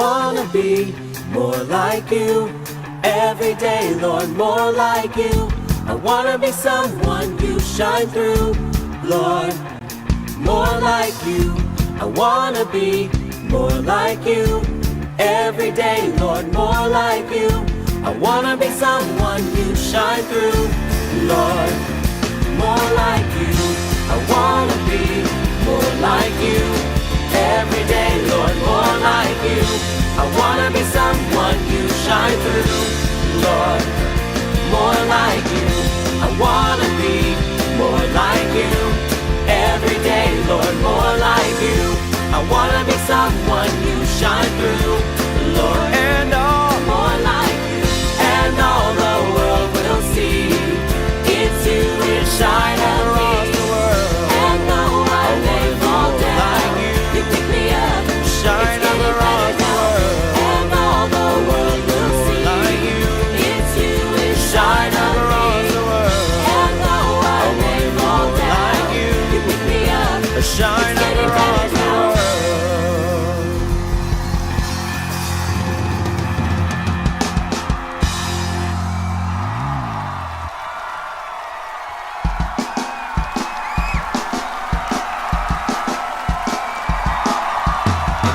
wanna be more like you. Every day, Lord, more like you. I wanna be someone you shine through, Lord, more like you. I wanna be more like you. Every day, Lord, more like you. I wanna be someone you shine through, Lord, more like you. I wanna be more like you. Every day, Lord, more like you. I wanna be someone you shine through, Lord, more like you. I wanna be more like you. Every day, Lord, more like you. I wanna be someone you shine through, Lord, and all more like you. And all the world will see it's you, it shine across the world. And though I may fall down, you pick me up, shine across the world. And all the world will see it's you, it shine across the world. And though I may fall down, you pick me up, shine across the world.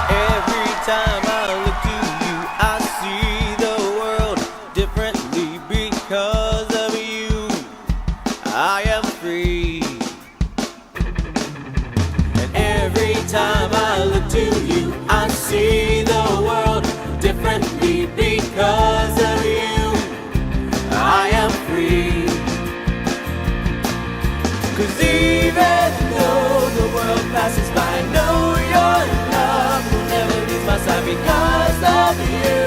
Every time I look to you, I see the world differently because of you. I am free. And every time I look to you, I see the world differently because of you. I am free. 'Cause even though the world passes by, I know your love will never leave my side because of you.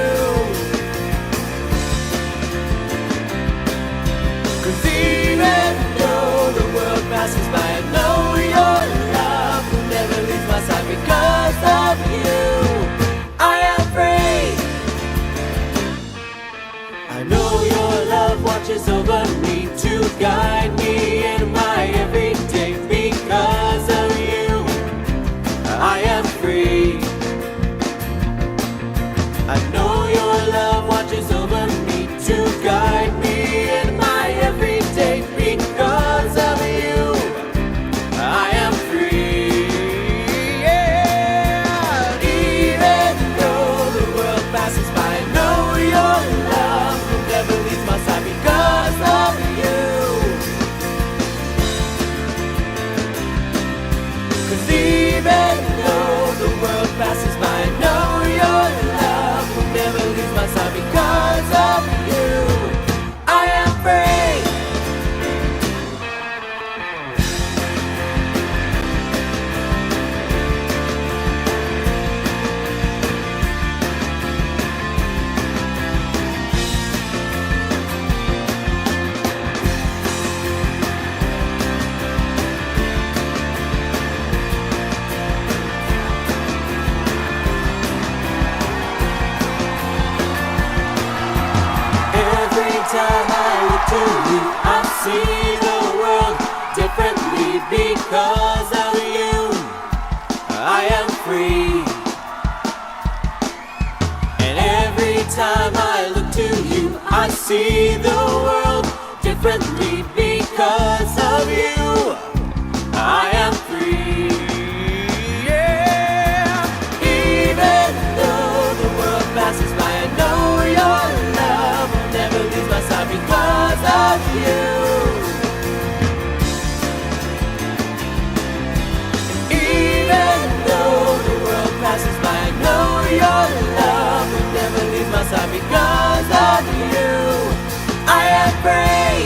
'Cause even though the world passes by, I know your love will never leave my side because of you. I am free. I know your love watches over me to guide me in my everyday because of you. I am free. I know your love watches over me to guide me in my everyday because of you. I am free. Yeah. Even though the world passes by, I know your love will never leave my side because of you. 'Cause even though the world passes by, I know your love will never leave my side because of you. I am free. Every time I look to you, I see the world differently because of you. I am free. And every time I look to you, I see the world differently because of you. I am free. Yeah. Even though the world passes by, I know your love will never leave my side because of you. Even though the world passes by, I know your love will never leave my side because of you. I am free.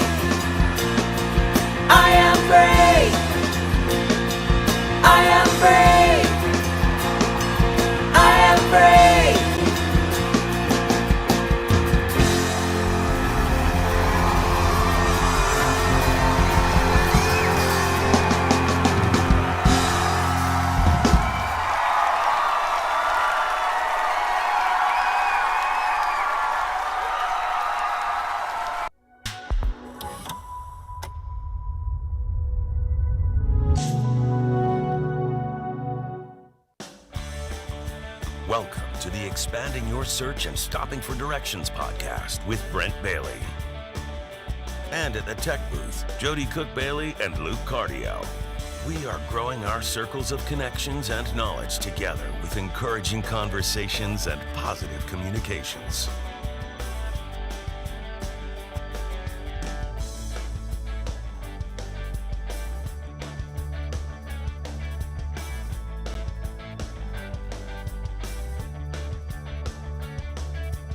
Expanding Your Search and Stopping for Directions podcast with Brent Bailey. And at the tech booth, Jody Cook-Bailey and Luke Cardiel. We are growing our circles of connections and knowledge together with encouraging conversations and positive communications.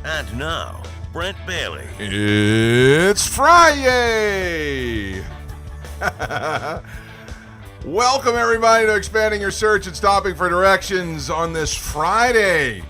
And now, Brent Bailey. It's Friday! Welcome, everybody, to Expanding Your Search and Stopping for Directions on this Friday.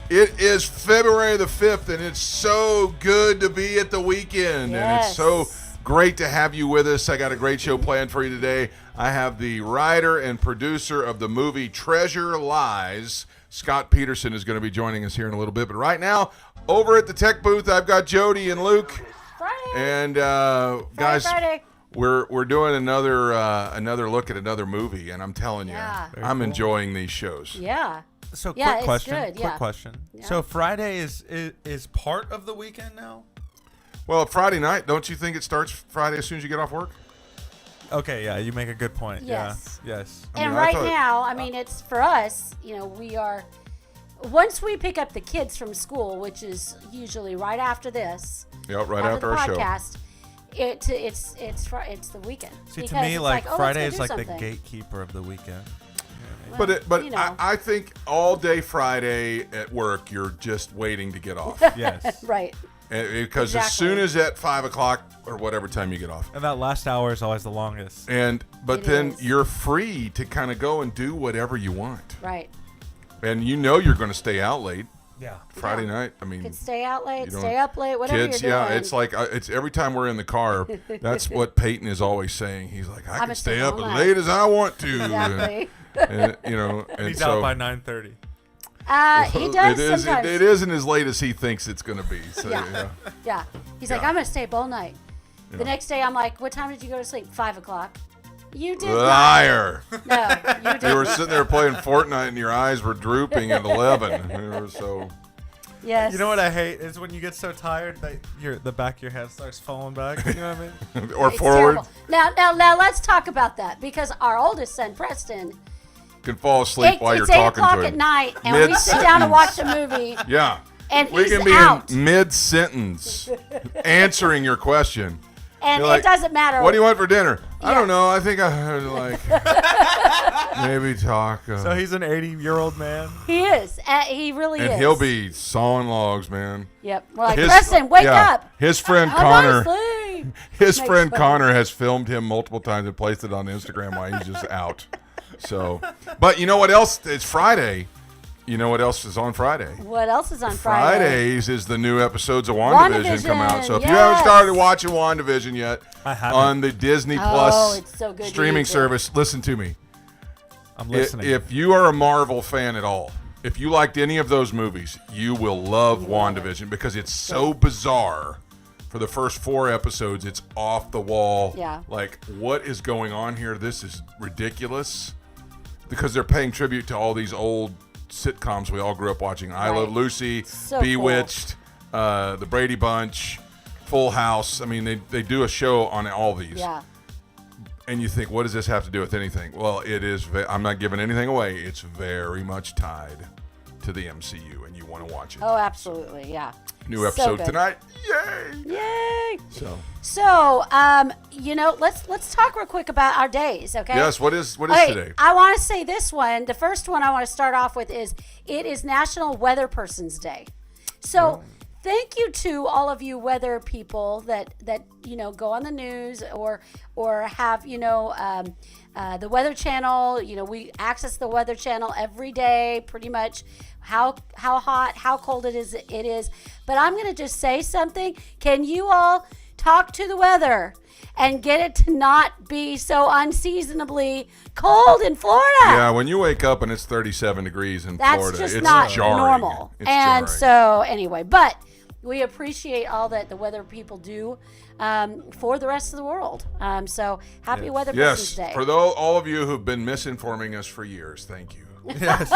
It is February the 5th, and it's so good to be at the weekend. Yes. And it's so great to have you with us. I got a great show planned for you today. I have the writer and producer of the movie Treasure Lies. Scott Peterson is going to be joining us here in a little bit. But right now, over at the tech booth, I've got Jody and Luke. Friday. And guys, Friday. we're doing another look at another movie, and I'm telling you, Yeah. I'm enjoying these shows. Yeah. So Yeah, quick it's question. good, yeah. Quick question. Yeah. So Friday is part of the weekend now? Well, Friday night, don't you think it starts Friday as soon as you get off work? Okay, yeah, you make a good point. Yes. Yeah. Yes. I mean, And I right thought- now, I mean, it's for us, we are, once we pick up the kids from school, which is usually right after this, Yep, right after the our show. podcast, it's the weekend. See, to Because me, it's like oh, let's Friday go is do like something. the gatekeeper of the weekend. Well, But you know. I think all day Friday at work, you're just waiting to get off. Yes. Right. Because as Exactly. soon as at 5 o'clock or whatever time you get off. And that last hour is always the longest. But It then is. you're free to kind of go and do whatever you want. Right. And you know you're going to stay out late Yeah. Friday Yeah. night. I mean, Could stay out late, you don't- stay up late, whatever kids, you're doing. yeah, it's like it's every time we're in the car. That's what Peyton is always saying. He's like, I can I'ma stay stay up all as night. late as I want to. Exactly. And He's so out by 9:30. He does sometimes. it isn't as late as he thinks it's going to be. So, Yeah. Yeah. He's like, Yeah. I'm going to stay up all night. Yeah. The next day, I'm like, what time did you go to sleep? 5 o'clock. You did not. Liar. No, you did You were not. sitting there playing Fortnite and your eyes were drooping at 11. You were so. Yes. You know what I hate is when you get so tired that the back of your head starts falling back. You know what I mean? Or It's forward. terrible. Now, let's talk about that because our oldest son, Preston, Can fall asleep while you're it's 8 talking o'clock to at him. night, and we sit down and watch a movie, Yeah. and We he's can be out. in mid-sentence answering your question. And You're like, it doesn't matter. What do you want for dinner? I Yeah. don't know. I think I heard like maybe taco. So he's an 80-year-old man. He is. He really is. and he'll be sawing logs, man. Yep. We're like, His- Preston, wake yeah, up. His friend I'm Connor. asleep. His Makes friend fun. Connor has filmed him multiple times and placed it on Instagram while he's just out. So, but you know what else? It's Friday. You know what else is on Friday? What else is on Friday? Fridays is the new episodes of WandaVision come out. So if you yes. haven't started watching WandaVision yet I haven't. on the Disney Oh, Plus it's so good. You streaming need to. service, listen to me. I'm listening. If you are a Marvel fan at all, if you liked any of those movies, you will love WandaVision because it's so bizarre. For the first 4 episodes, it's off the wall. Yeah. Like, what is going on here? This is ridiculous. Because they're paying tribute to all these old sitcoms we all grew up watching. I Right. Love Lucy, So Bewitched, The Brady Bunch, Full House. I mean, they do a show on all these. Yeah. And you think, what does this have to do with anything? Well, it is. I'm not giving anything away. It's very much tied to the MCU, and you want to watch it. Oh, absolutely. Yeah. New so episode good. tonight. Yay! Yay. So, Let's talk real quick about our days, okay? yes, what is Okay, today? I want to say this one. The first one I want to start off with is it is National Weather Person's Day. So thank you to all of you weather people that go on the news or have the Weather Channel. We access the Weather Channel every day, pretty much. How hot, how cold it is. But I'm going to just say something. Can you all talk to the weather and get it to not be so unseasonably cold in Florida? Yeah, when you wake up and it's 37 degrees in That's Florida, just it's not jarring. normal. It's And jarring. so, anyway, but we appreciate all that the weather people do for the rest of the world. So, happy Weather Person's Yes, Day. for all of you who've been misinforming us for years, thank you. Yes.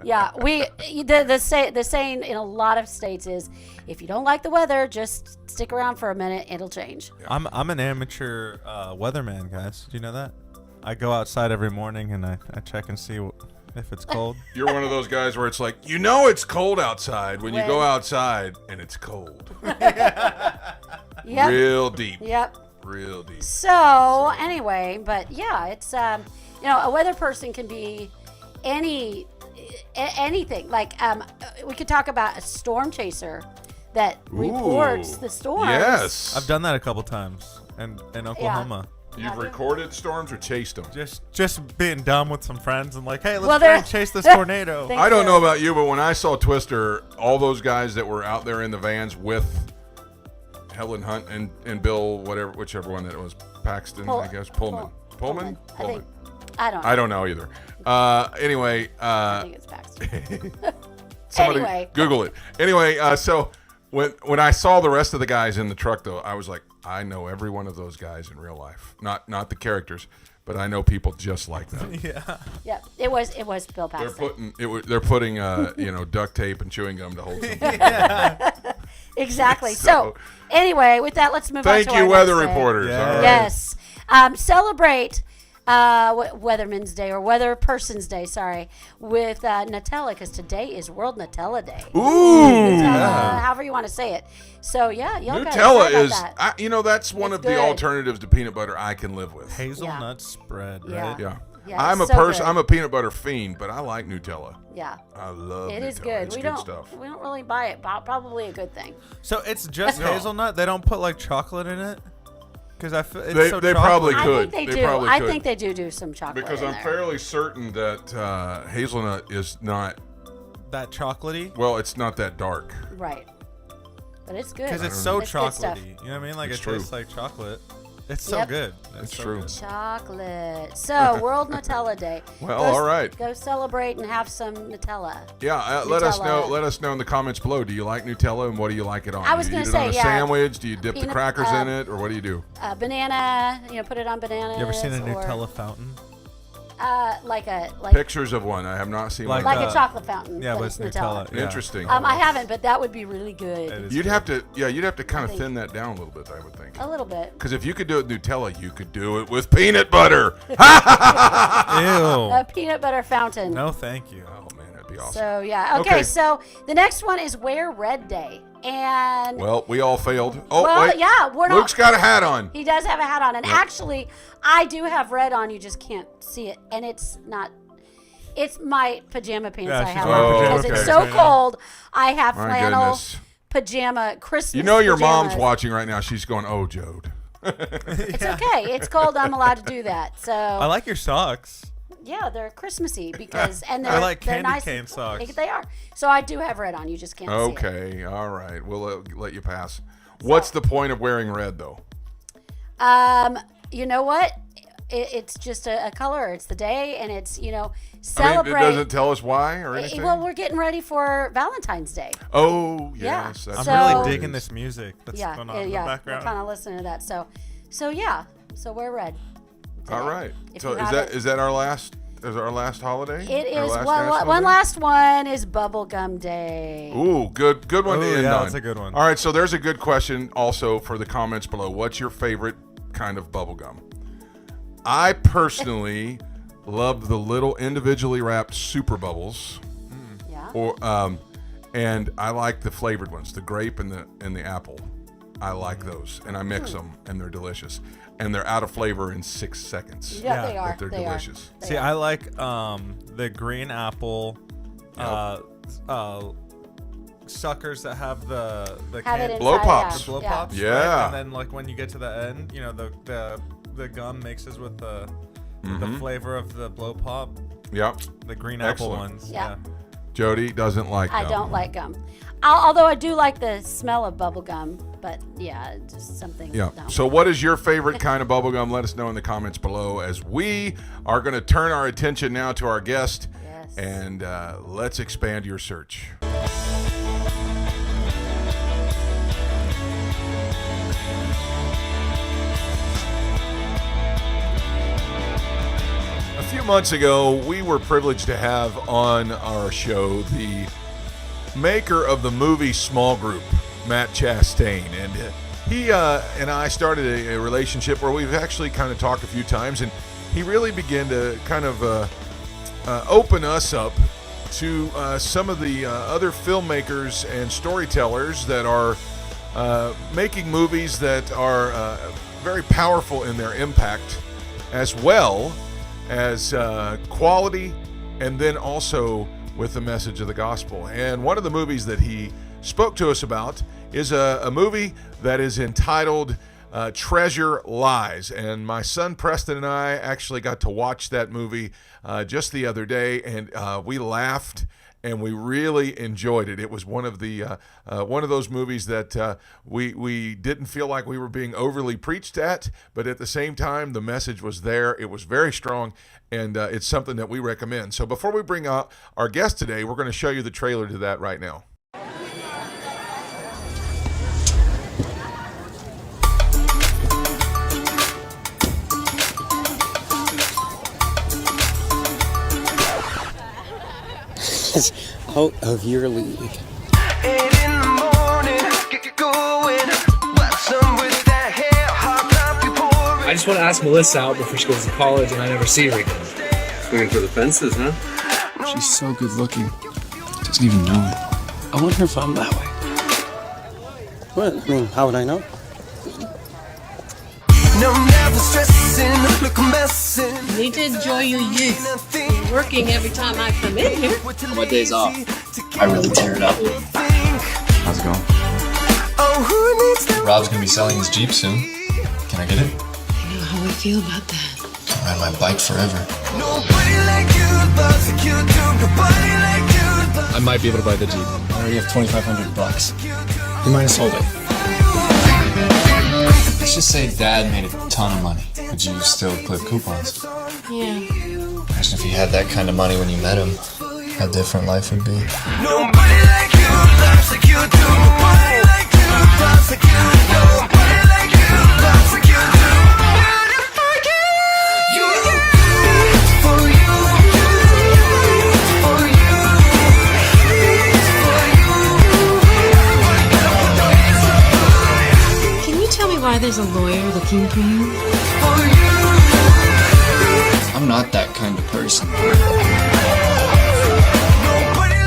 Yeah, the saying in a lot of states is, if you don't like the weather, just stick around for a minute. It'll change. I'm an amateur weatherman, guys. Do you know that? I go outside every morning and I check and see if it's cold. You're one of those guys where it's like, you know it's cold outside when you When- go outside and it's cold. Yep. Real deep. Yep. Real deep. So anyway, but yeah, it's a weather person can be anything. Like we could talk about a storm chaser that reports the storms. Yes. I've done that a couple times in Oklahoma. You've recorded storms or chased them? Just being dumb with some friends and like, hey, Well, let's try and chase this tornado. Thank I don't you. know about you, but when I saw Twister, all those guys that were out there in the vans with Helen Hunt and Bill, whichever one that it was, Paxton, I guess, Pullman. Pullman? I don't know. Either. Anyway, I think it's Baxter. somebody Anyway. Google it. Anyway, so when I saw the rest of the guys in the truck, though, I was like, I know every one of those guys in real life. Not the characters, but I know people just like them. Yeah. Yeah, it was Bill Paxton. They're putting duct tape and chewing gum to hold something. Exactly. So anyway, with that, let's move on Thank to you, our weather next day. reporters. Yeah. All right. Yes. Celebrate Weatherman's Day or Weather Person's Day, sorry, with Nutella, because today is World Nutella Day. Ooh. Nutella, however you want to say it. So yeah, y'all gotta Nutella try is, that. that's one It's of the good. alternatives to peanut butter I can live with. Hazelnut spread, right? Yeah. Yeah. Yeah, I'm it's a so person. good. I'm a peanut butter fiend, but I like Nutella. Yeah. I love It Nutella. is good. It's We good don't stuff. we don't really buy it. Probably a good thing. So it's just No. hazelnut. They don't put like chocolate in it, because I feel it's They- so they probably chocolatey. could. I think they They do. probably I could. think they do some chocolate Because in I'm there. fairly certain that hazelnut is not. that chocolatey. Well, it's not that dark. Right. But it's good. Because it's so It's good stuff. chocolatey. You know what I mean? Like It's it true. tastes like chocolate. It's so Yep. good. It's so true. good. Chocolate. So, World Nutella Day. Well, Go all right. Go celebrate and have some Nutella. Yeah, let us know. Nutella. Let us know in the comments below. Do you like Nutella, and what do you like it on? I was Do you gonna eat it on say, a yeah. sandwich? Do you dip the Peanut- crackers in it, or what do you do? Banana. Put it on bananas. You ever seen a or, Nutella fountain? like Pictures of one. I have not seen Like, one. a chocolate fountain. Yeah, but it's it's Nutella. Yeah. Interesting. I haven't, but that would be really good. It is You'd good. have to kind of think- thin that down a little bit, I would think. A little bit. Because if you could do it with Nutella, you could do it with peanut butter. Ew. A peanut butter fountain. No, thank you. Oh man, that'd be awesome. So yeah. Okay, Okay. so the next one is Wear Red Day, and Well, we all failed. Oh well, wait, yeah, we're not. Luke's got a hat on. He does have a hat on, and actually, I do have red on. You just can't see it, and it's not. It's my pajama pants Yeah, I she's have wearing on pajama because it's pants so right now. cold. I have My flannel goodness. pajama Christmas. You know your mom's pajamas. watching right now. She's going, "Oh, Jode." It's okay. It's cold. I'm allowed to do that. So I like your socks. yeah, they're Christmassy because and they're I like they're candy nice. cane socks. They are. So I do have red on. You just can't see it. Okay, all right. We'll let you pass. What's the point of wearing red, though? You know what? It's just a color. It's the day, and it's I mean, celebrate. it doesn't tell us why or anything. Well, we're getting ready for Valentine's Day. Oh, Yeah. yes. That's So- I'm what really it digging is. this music that's Yeah, going on in the yeah. We're background. kind of listening to that. So yeah. So we're red. today. All right. If So you have it. is that our last? Is our last holiday? It Our is last one national day? last one is Bubblegum Day. Ooh, good one to Ooh, end yeah, on. that's a good one. All right, so there's a good question also for the comments below. What's your favorite kind of bubble gum? I personally love the little individually wrapped super bubbles, Yeah. and I like the flavored ones, the grape and the apple. I like those, and I mix them, and they're delicious, and they're out of flavor in 6 seconds. Yeah, Yeah, they are. But they're They are. delicious. They See, are. I like the green apple suckers that have the Have it can- Blow inside, pops. the blow yeah. pops. Yeah. right? And then like when you get to the end, you know the gum mixes with the flavor of the blow pop. Yep. The green apple Excellent. ones. Yeah. Yeah. Jody doesn't like I gum. don't like gum. Although I do like the smell of bubble gum, but yeah, it's just something. Yeah. No. So, what is your favorite kind of bubble gum? Let us know in the comments below. As we are going to turn our attention now to our guest, Yes. and let's expand your search. A few few months ago, we were privileged to have on our show the maker of the movie Small Group, Matt Chastain. And he and I started a relationship where we've actually kind of talked a few times, and he really began to kind of open us up to some of the other filmmakers and storytellers that are making movies that are very powerful in their impact, as well as quality, and then also with the message of the gospel. And one of the movies that he spoke to us about is a movie that is entitled Treasure Lies. And my son Preston and I actually got to watch that movie just the other day, and we laughed and we really enjoyed it. It was one of those movies that we didn't feel like we were being overly preached at, but at the same time, the message was there. It was very strong, and it's something that we recommend. So before we bring out our guest today, we're going to show you the trailer to that right now. Out of your league. I just want to ask Melissa out before she goes to college and I never see her again. Swinging for the fences, huh? She's so good looking. Doesn't even know it. I wonder if I'm that way. What? I mean, how would I know? You need to enjoy your youth. You're working every time I come in here. On my days off, I really tear it up. How's it going? Rob's gonna be selling his Jeep soon. Can I get it? I know how I feel about that. I'll ride my bike forever. I might be able to buy the Jeep. I already have $2,500. You might as hold it. Let's just say Dad made a ton of money. Would you still clip coupons? Yeah. Imagine if he had that kind of money when you met him. How different life would be. Nobody like you loves like you do. Nobody like you loves like you. Nobody like you loves like you do. Beautiful you. For you. For you. Can you tell me why there's a lawyer looking for you? I'm not that kind of person. Nobody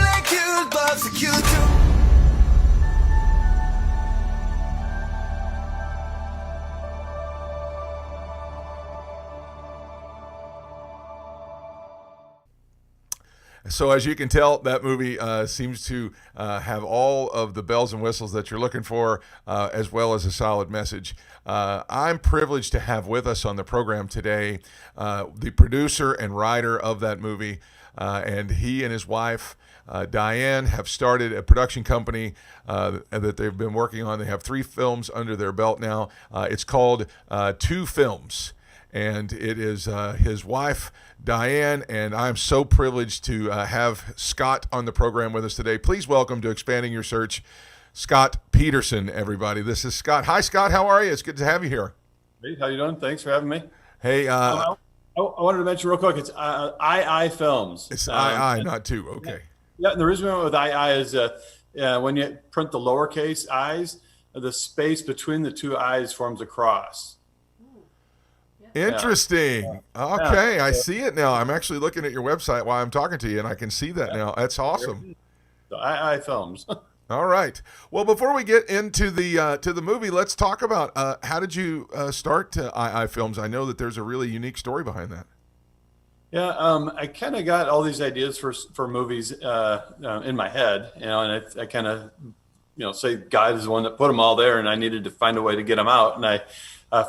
like you loves like you do. So as you can tell, that movie seems to have all of the bells and whistles that you're looking for, as well as a solid message. I'm privileged to have with us on the program today the producer and writer of that movie, and he and his wife, Diane, have started a production company that they've been working on. They have 3 films under their belt now. It's called 2 Films. And it is his wife, Diane, and I'm so privileged to have Scott on the program with us today. Please welcome to Expanding Your Search, Scott Peterson, everybody. This is Scott. Hi, Scott. How are you? It's good to have you here. Hey, how you doing? Thanks for having me. Hey, I wanted to mention real quick, it's iiFiLMS. It's II, not 2. Okay. Yeah, and the reason we went with II is when you print the lowercase i's, the space between the 2 i's forms a cross. Interesting. Okay, I see it now. I'm actually looking at your website while I'm talking to you, and I can see that now. That's awesome. So iiFiLMS. All right. Well, before we get into the movie, let's talk about how did you start iiFiLMS? I know that there's a really unique story behind that. Yeah, I kind of got all these ideas for movies in my head, and I kind of, say God is the one that put them all there, and I needed to find a way to get them out, and I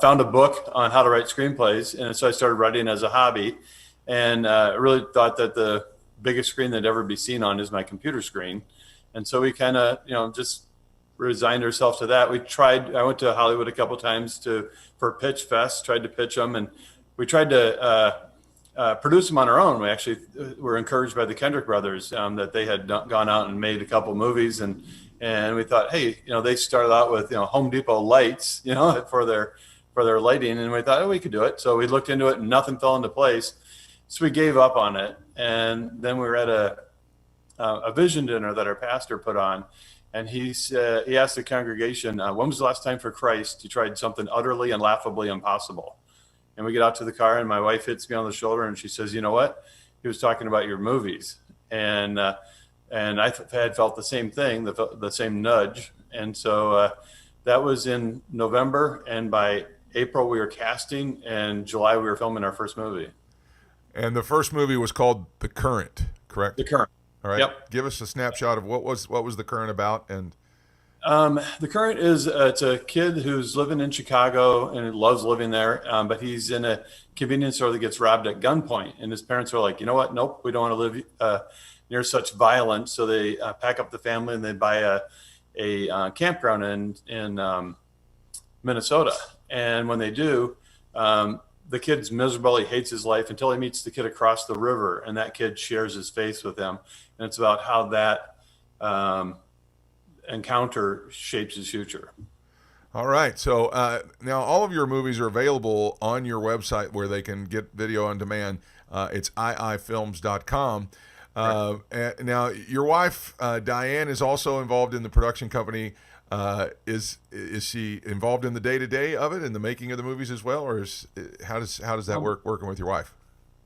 found a book on how to write screenplays, and so I started writing as a hobby, and I really thought that the biggest screen that'd ever be seen on is my computer screen, and so we kind of, just resigned ourselves to that. I went to Hollywood a couple times for Pitch Fest, tried to pitch them, and we tried to produce them on our own. We actually were encouraged by the Kendrick brothers that they had gone out and made a couple movies, and we thought, hey, they started out with Home Depot lights, for their lighting, and we thought, oh, we could do it. So we looked into it, and nothing fell into place. So we gave up on it. And then we were at a vision dinner that our pastor put on. And he asked the congregation, when was the last time for Christ you tried something utterly and laughably impossible? And we get out to the car, and my wife hits me on the shoulder, and she says, you know what? He was talking about your movies. And I had felt the same thing, the same nudge. And so that was in November, and by April we were casting, and July we were filming our first movie. And the first movie was called The Current, correct? The Current. All right. Yep. Give us a snapshot of what was The Current about. And The Current is it's a kid who's living in Chicago and loves living there, but he's in a convenience store that gets robbed at gunpoint, and his parents are like, you know what? Nope, we don't want to live near such violence. So they pack up the family and they buy a campground in Minnesota. And when they do, the kid's miserable. He hates his life until he meets the kid across the river, and that kid shares his faith with him. And it's about how that encounter shapes his future. all right. So now all of your movies are available on your website where they can get video on demand. It's iiFiLMS.com. And now your wife, Diane, is also involved in the production company. Is she involved in the day-to-day of it, in the making of the movies as well, or how does that work, working with your wife?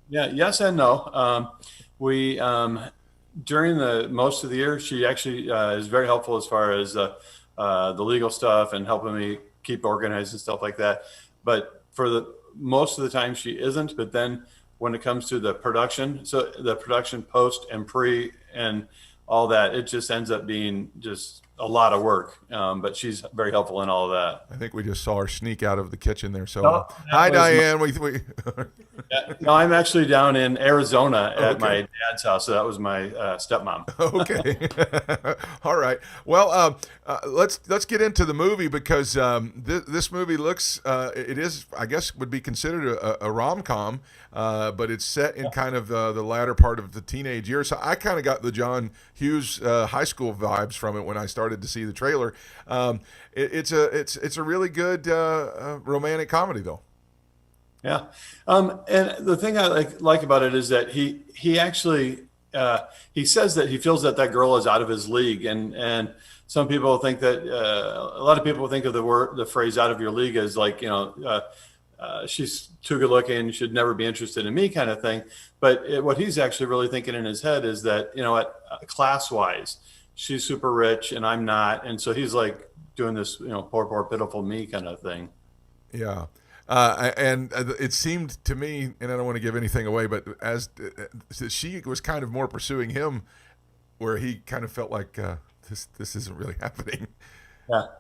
Yeah, yes and no. We during the most of the year, she actually is very helpful as far as the legal stuff and helping me keep organized and stuff like that. But for the most of the time, she isn't. But then when it comes to the production, so the production, post and pre and all that, it just ends up being just a lot of work. But she's very helpful in all of that. I think we just saw her sneak out of the kitchen there. So, Oh, hi, that was Diane. No, I'm actually down in Arizona at my dad's house. So that was my stepmom. Okay. All right. Well, let's get into the movie because this movie looks, it is, I guess, would be considered a rom-com, but it's set in kind of the latter part of the teenage years. So I kind of got the John Hughes high school vibes from it when I started to see the trailer. It's a really good romantic comedy, though. Yeah. And the thing I like about it is that he actually he says that he feels that girl is out of his league, and some people think that a lot of people think of the phrase "out of your league" as like, she's too good looking, should never be interested in me kind of thing. But what he's actually really thinking in his head is that, class wise, she's super rich and I'm not, and so he's like doing this, poor pitiful me kind of thing. Yeah. And it seemed to me, and I don't want to give anything away, but as she was kind of more pursuing him, where he kind of felt like this isn't really happening.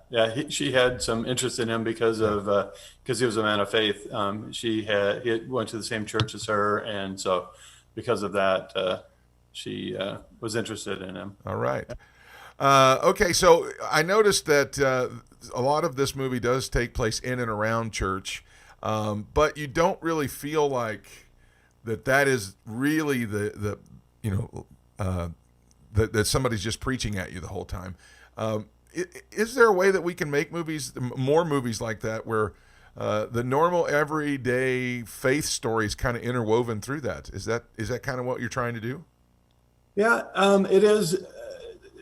Yeah. She had some interest in him because he was a man of faith. He went to the same church as her, and so because of that, she was interested in him. All right. Okay, so I noticed that a lot of this movie does take place in and around church. But you don't really feel like that is really that somebody's just preaching at you the whole time. Is there a way that we can make more movies like that, where the normal everyday faith story is kind of interwoven through that? Is that kind of what you're trying to do? Yeah, it is.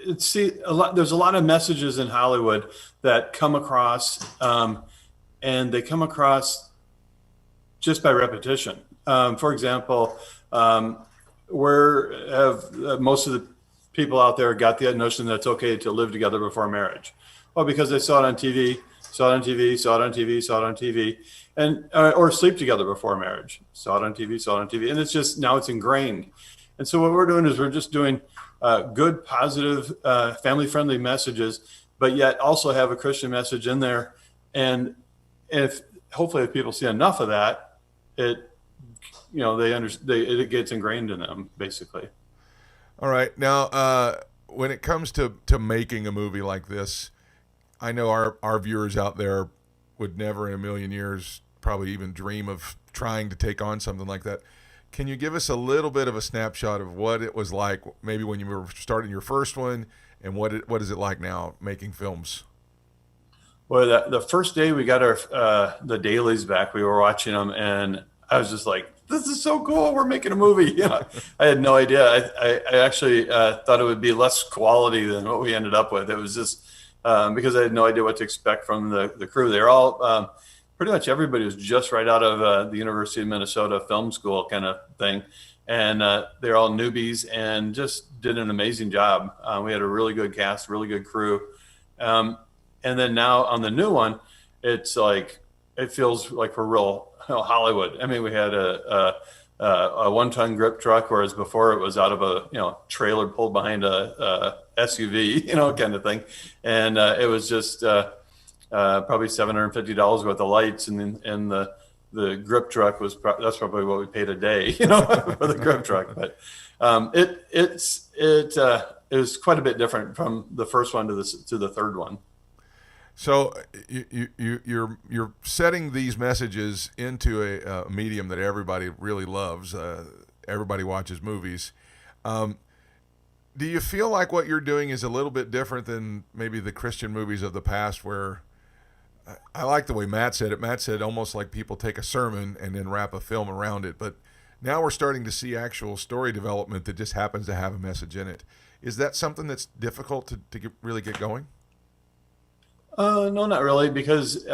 There's a lot of messages in Hollywood that come across, and they come across just by repetition. For example, most of the people out there got the notion that it's okay to live together before marriage. Well, because they saw it on TV, and or sleep together before marriage. Saw it on TV, and it's just now it's ingrained. And so what we're doing is we're just doing good, positive, family-friendly messages, but yet also have a Christian message in there. And hopefully if people see enough of that, it gets ingrained in them, basically. All right. Now, when it comes to making a movie like this, I know our viewers out there would never in a million years probably even dream of trying to take on something like that. Can you give us a little bit of a snapshot of what it was like, maybe when you were starting your first one, and what is it like now making films? Well, the first day we got the dailies back, we were watching them, and I was just like this is so cool. We're making a movie. Yeah, I had no idea. I actually thought it would be less quality than what we ended up with. It was just because I had no idea what to expect from the crew. They're all pretty much everybody was just right out of the University of Minnesota film school kind of thing. And they're all newbies and just did an amazing job. We had a really good cast, really good crew. And then now on the new one, it's like, it feels like we're real Hollywood. I mean, we had a 1-ton grip truck, whereas before it was out of a trailer pulled behind a SUV, kind of thing. And it was just probably $750 worth of lights, and the grip truck was that's probably what we paid a day, for the grip truck. But it was quite a bit different from the first one to the third one. So you're setting these messages into a medium that everybody really loves. Everybody watches movies. Do you feel like what you're doing is a little bit different than maybe the Christian movies of the past, where I like the way Matt said it. Matt said almost like people take a sermon and then wrap a film around it. But now we're starting to see actual story development that just happens to have a message in it. Is that something that's difficult to really get going? No, not really, because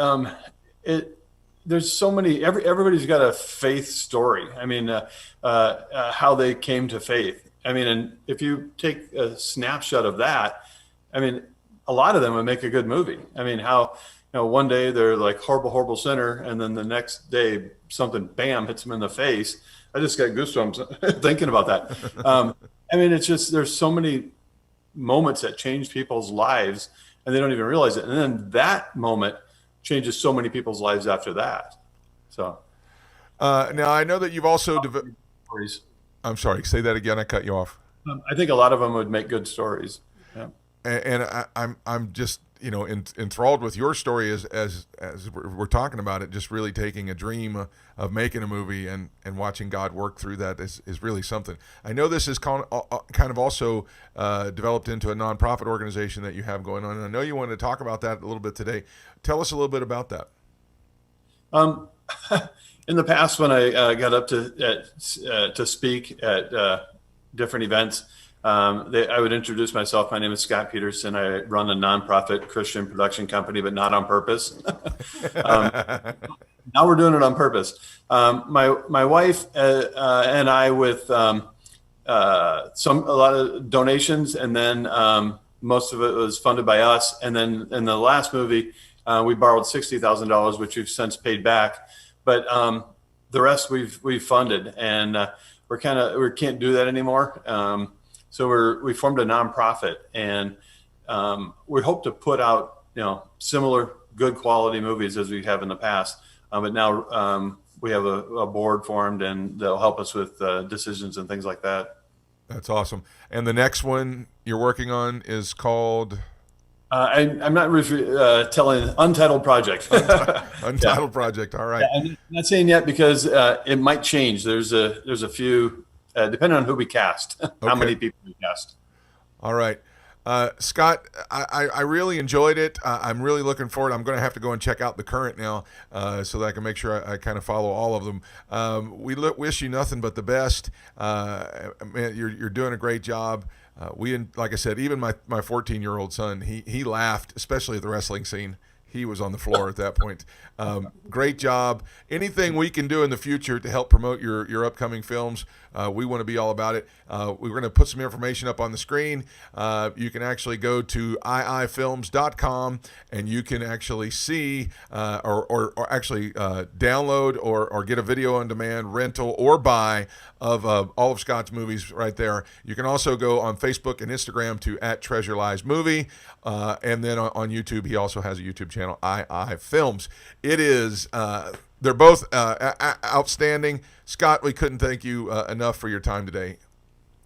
there's so many. Everybody's got a faith story. I mean, how they came to faith. I mean, and if you take a snapshot of that, I mean, a lot of them would make a good movie. I mean, how one day they're like horrible sinner, and then the next day something bam hits them in the face. I just got goosebumps thinking about that. I mean, it's just there's so many moments that change people's lives, and they don't even realize it. And then that moment changes so many people's lives after that. So now I know that you've also I'm sorry, say that again. I cut you off. I think a lot of them would make good stories. Yeah. And I'm just enthralled with your story as we're talking about it. Just really taking a dream of making a movie and watching God work through that is really something. I know this is kind of also developed into a nonprofit organization that you have going on, and I know you wanted to talk about that a little bit today. Tell us a little bit about that. In the past, when I got up to speak at different events, I would introduce myself. My name is Scott Peterson. I run a nonprofit Christian production company, but not on purpose. Now we're doing it on purpose. My wife and I, with a lot of donations, and then most of it was funded by us. And then in the last movie, we borrowed $60,000, which we've since paid back. But the rest we've funded, and we can't do that anymore. So we formed a nonprofit, and we hope to put out similar good quality movies as we have in the past. But now we have a board formed, and they'll help us with decisions and things like that. That's awesome. And the next one you're working on is called? I'm not telling. Untitled Project. Untitled Project. All right. Yeah, I'm not saying yet because it might change. There's a few, depending on who we cast, how many people we cast. All right. Scott, I really enjoyed it. I'm really looking forward. I'm going to have to go and check out the current now so that I can make sure I kind of follow all of them. We wish you nothing but the best. Man, you're doing a great job. Like I said, even my 14-year-old son, he laughed, especially at the wrestling scene. He was on the floor at that point. Great job. Anything we can do in the future to help promote your upcoming films, we want to be all about it. We're going to put some information up on the screen. You can actually go to iiFiLMS.com, and you can actually see or actually download or get a video on demand, rental, or buy of all of Scott's movies right there. You can also go on Facebook and Instagram to @TreasureLiesMovie, and then on YouTube, he also has a YouTube channel, iiFiLMS. It is, they're both outstanding. Scott, we couldn't thank you enough for your time today.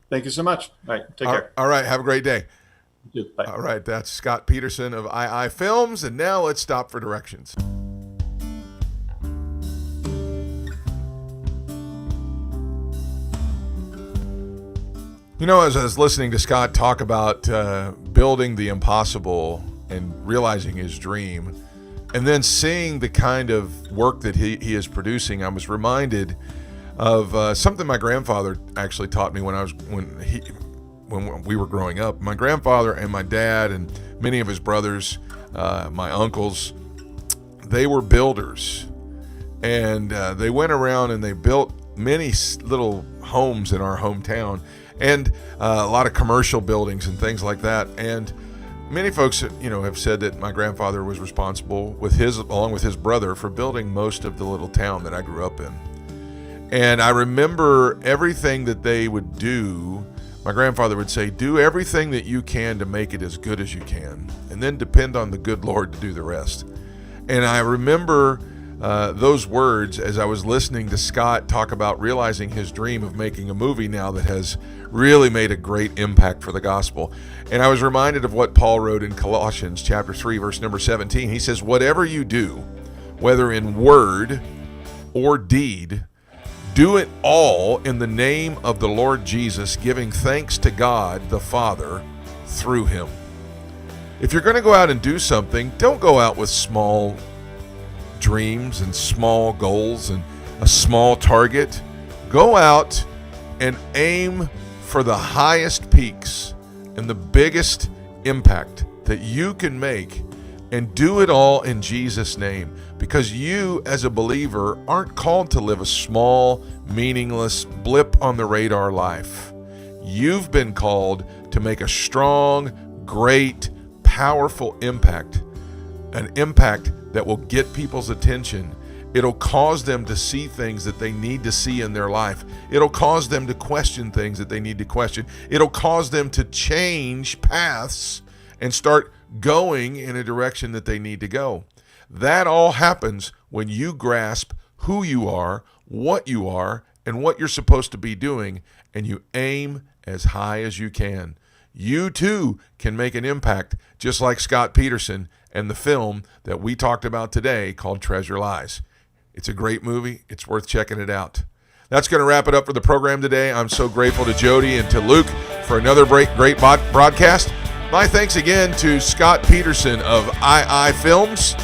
Thank you so much. All right, take care. All right, have a great day. You too. Bye. All right, that's Scott Peterson of iiFiLMS, and now let's stop for directions. As I was listening to Scott talk about building the impossible and realizing his dream, and then seeing the kind of work that he is producing, I was reminded of something my grandfather actually taught me when we were growing up. My grandfather and my dad and many of his brothers, my uncles, they were builders, and they went around and they built many little homes in our hometown, and a lot of commercial buildings and things like that. And many folks, have said that my grandfather was responsible along with his brother, for building most of the little town that I grew up in. And I remember everything that they would do. My grandfather would say, do everything that you can to make it as good as you can, and then depend on the good Lord to do the rest. And I remember those words as I was listening to Scott talk about realizing his dream of making a movie now that has really made a great impact for the gospel. And I was reminded of what Paul wrote in Colossians chapter 3, verse number 17. He says, whatever you do, whether in word or deed, do it all in the name of the Lord Jesus, giving thanks to God the Father through him. If you're going to go out and do something, don't go out with small dreams and small goals and a small target. Go out and aim for the highest peaks and the biggest impact that you can make, and do it all in Jesus' name, because you as a believer aren't called to live a small, meaningless blip on the radar life. You've been called to make a strong, great, powerful impact, an impact that will get people's attention. It'll cause them to see things that they need to see in their life. It'll cause them to question things that they need to question. It'll cause them to change paths and start going in a direction that they need to go. That all happens when you grasp who you are, and what you're supposed to be doing, and you aim as high as you can. You too can make an impact, just like Scott Peterson and the film that we talked about today called Treasure Lies. It's a great movie. It's worth checking it out. That's going to wrap it up for the program today. I'm so grateful to Jody and to Luke for another great broadcast. My thanks again to Scott Peterson of iiFiLMS.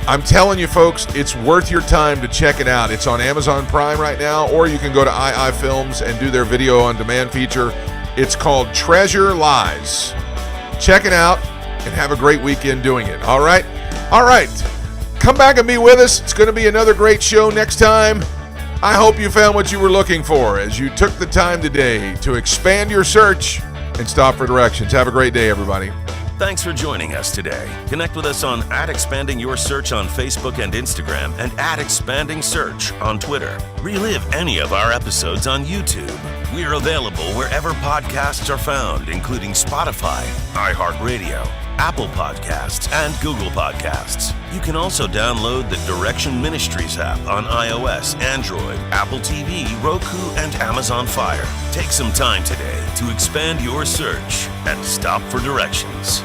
I'm telling you, folks, it's worth your time to check it out. It's on Amazon Prime right now, or you can go to iiFiLMS and do their video on demand feature. It's called Treasure Lies. Check it out and have a great weekend doing it. All right? Come back and be with us. It's going to be another great show next time. I hope you found what you were looking for as you took the time today to expand your search and stop for directions. Have a great day, everybody. Thanks for joining us today. Connect with us on @ExpandingYourSearch on Facebook and Instagram, and @ExpandingSearch on Twitter. Relive any of our episodes on YouTube. We're available wherever podcasts are found, including Spotify, iHeartRadio, Apple Podcasts, and Google Podcasts. You can also download the Direction Ministries app on iOS, Android, Apple TV, Roku, and Amazon Fire. Take some time today to expand your search and stop for directions.